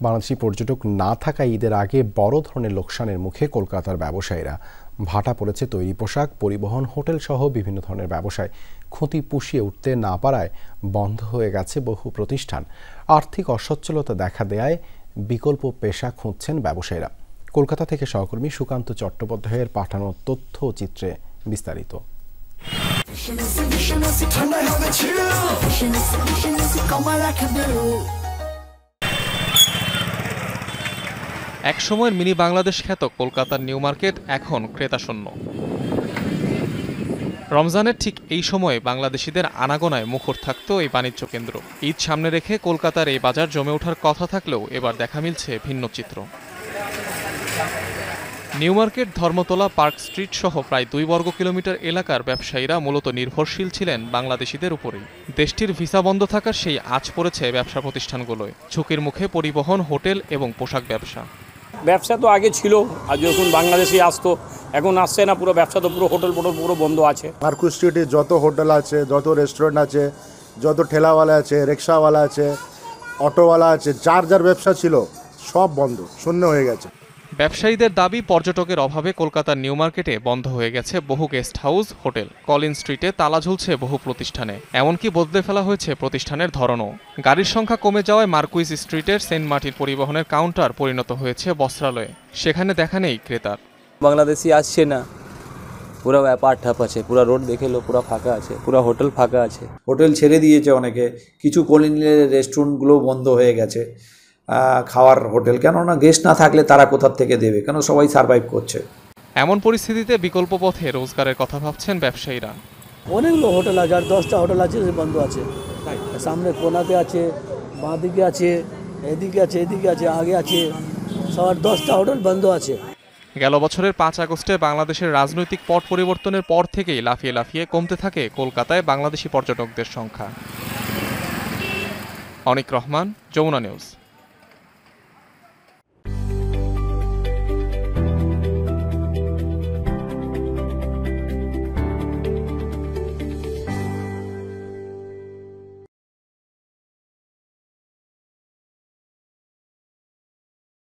বাংলাদেশি পর্যটক না থাকা ঈদের আগে বড় ধরনের লোকসানের মুখে কলকাতার ব্যবসায়ীরা। ভাটা পড়েছে তৈরি পোশাক, পরিবহন, হোটেল সহ বিভিন্ন ধরনের ব্যবসায়। ক্ষতি পুষিয়ে উঠতে না পারায় বন্ধ হয়ে গেছে বহু প্রতিষ্ঠান। আর্থিক অসচ্ছলতা দেখা দেয়ায় বিকল্প পেশা খুঁজছেন ব্যবসায়ীরা। কলকাতা থেকে সহকর্মী সুকান্ত চট্টোপাধ্যায়ের পাঠানো তথ্যচিত্রে বিস্তারিত। এক সময়ের মিনি বাংলাদেশ খ্যাত কলকাতার নিউ মার্কেট এখন ক্রেতাশূন্য। রমজানের ঠিক এই সময়ে বাংলাদেশিদের আনাগোনায় মুখর থাকত এই বাণিজ্য কেন্দ্র। ঈদ সামনে রেখে কলকাতার এই বাজার জমে ওঠার কথা থাকলেও এবার দেখা মিলছে ভিন্ন চিত্র। New market, Dharmatala, park street সহ প্রায় 2 বর্গ কিলোমিটার এলাকার ব্যবসায়ীরা মূলত নির্ভরশীল ছিলেন বাংলাদেশিদের উপরেই। দেশটির ভিসা বন্ধ থাকার সেই আঁচ পড়েছে ব্যবসা প্রতিষ্ঠানগুলোয়। ঝুঁকির মুখে পরিবহন, হোটেল এবং পোশাক ব্যবসা। ব্যবসা তো আগে ছিল, আর যখন বাংলাদেশি আসতো, এখন আসছে না। পুরো ব্যবসা তো পুরো হোটেল পুরো বন্ধ আছে। মার্কু স্ট্রিটে যত হোটেল আছে, যত রেস্টুরেন্ট আছে, যত ঠেলাওয়ালা আছে, রিক্সাওয়ালা আছে, অটোওয়ালা আছে, যার ব্যবসা ছিল সব বন্ধ, শূন্য হয়ে গেছে। ব্যবসায়ীদের দাবি, পর্যটকের অভাবে কলকাতার নিউ মার্কেটে বন্ধ হয়ে গেছে বহু গেস্ট হাউস, হোটেল। কলিন স্ট্রিটে তালা ঝুলছে বহু প্রতিষ্ঠানে। এমনকি বদলে ফেলা হয়েছে প্রতিষ্ঠানের ধরনও। গাড়ির সংখ্যা কমে যাওয়ায় মার্কুইস স্ট্রিটের সেন্ট মার্টিন পরিবহনের কাউন্টার পরিণত হয়েছে বস্ত্রালয়ে। সেখানে দেখা নেই ক্রেতার। বাংলাদেশি আসছে না, পুরো ব্যাপার ঠাপ আছে। পুরো রোড দেখে লো, পুরো ফাঁকা আছে, পুরো হোটেল ফাঁকা আছে। হোটেল ছেড়ে দিয়েছে অনেকে, কিছু কলিনের রেস্টুরেন্টগুলো বন্ধ হয়ে গেছে, খাওয়ার হোটেল। কেননা গেস্ট না থাকলে তারা কোথার থেকে দেবে, কেন সবাই সার্ভাইভ করছে। এমন পরিস্থিতিতে বিকল্প পথে রোজগারের কথা ভাবছেন ব্যবসায়ীরা। অনেকগুলো হোটেল আছে, আর 10টা হোটেল আছে বন্ধ আছে। সামনে কোনাতে আছে, বাঁ দিকে আছে, এদিকে আছে, এদিকে আছে, আগে আছে, সবার 10টা হোটেল বন্ধ আছে। গেল বছরের 5 আগস্টে বাংলাদেশের রাজনৈতিক পট পরিবর্তনের পর থেকেই লাফিয়ে লাফিয়ে কমতে থাকে কলকাতায় বাংলাদেশি পর্যটকদের সংখ্যা। অনিক রহমান, যমুনা নিউজ।